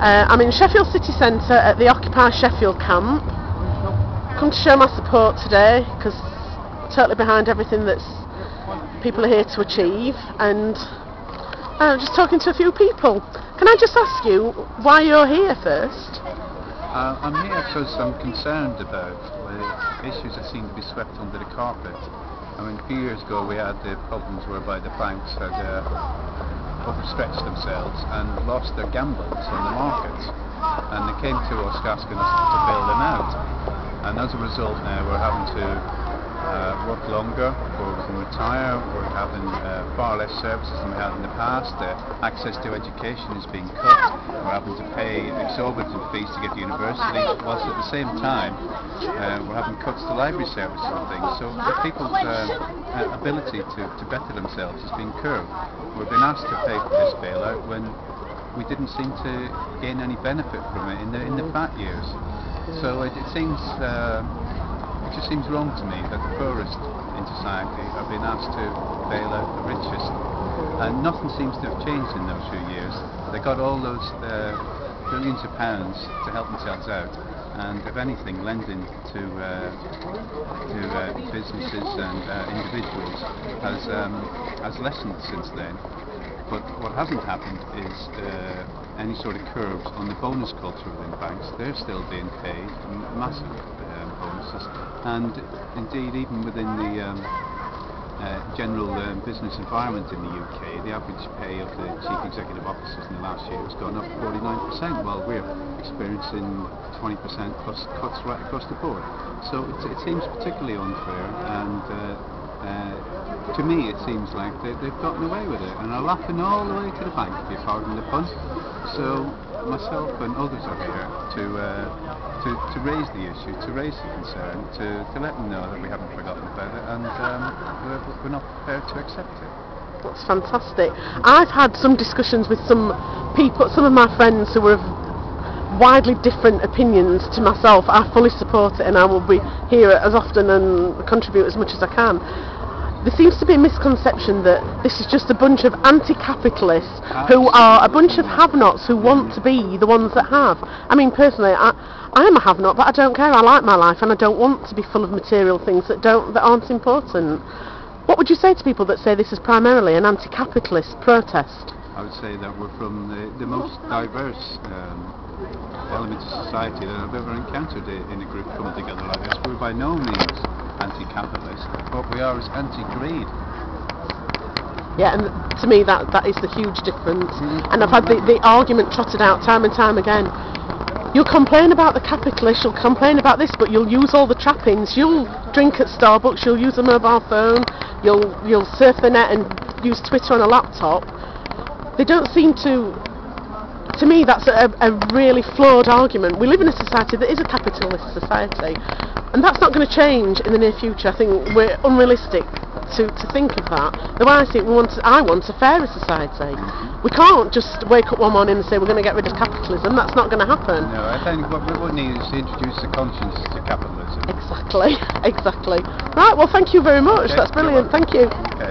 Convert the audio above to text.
I'm in Sheffield City Centre at the Occupy Sheffield Camp. Come to show my support today because I'm totally behind everything that's people are here to achieve, and I'm just talking to a few people. Can I just ask you why you're here first? I'm here because I'm concerned about issues that seem to be swept under the carpet. I mean, a few years ago we had the problems whereby the banks had overstretched themselves and lost their gambles on the markets, and they came to us asking us to bail them out, and as a result now we're having to work longer before we can retire. We're having far less services than we had in the past. Access to education is being cut. We're having to pay exorbitant fees to get to university, whilst at the same time we're having cuts to library services and things. So the people's ability to better themselves is being curbed. We've been asked to pay for this bailout when we didn't seem to gain any benefit from it in the fat years. So it just seems wrong to me that the poorest in society are being asked to bail out the richest, and nothing seems to have changed in those few years. They got all those billions of pounds to help themselves out, and if anything, lending to businesses and individuals has lessened since then. But what hasn't happened is any sort of curbs on the bonus culture within banks. They're still being paid massive bonuses, and indeed even within the general business environment in the UK, the average pay of the chief executive officers in the last year has gone up 49%, while we're experiencing 20% plus cuts right across the board. So it seems particularly unfair, and to me it seems like they've gotten away with it and are laughing all the way to the bank, if you pardon the pun. So myself and others are here to raise the issue, to raise the concern, to let them know that we haven't forgotten about it, and we're not prepared to accept it. That's fantastic. I've had some discussions with some people, some of my friends who are of widely different opinions to myself. I fully support it and I will be here as often and contribute as much as I can. There seems to be a misconception that this is just a bunch of anti-capitalists who are a bunch of have-nots who want to be the ones that have. I mean, personally, I am a have-not, but I don't care. I like my life and I don't want to be full of material things that aren't important. What would you say to people that say this is primarily an anti-capitalist protest? I would say that we're from the most diverse elements of society that I've ever encountered in a group coming together like this. We're by no means anti-capitalist. What we are is anti-greed. Yeah, and to me that is the huge difference. And I've had the argument trotted out time and time again. You'll complain about the capitalists, you'll complain about this, but you'll use all the trappings. You'll drink at Starbucks, you'll use a mobile phone, you'll surf the net and use Twitter on a laptop. They don't seem to me that's a really flawed argument. We live in a society that is a capitalist society, and that's not going to change in the near future. I think we're unrealistic to think of that. The way I see it, I want a fairer society. We can't just wake up one morning and say we're going to get rid of capitalism. That's not going to happen. No, I think what we need is to introduce a conscience to capitalism. Exactly. Right, well thank you very much. Okay, That's brilliant. Thank you. Okay.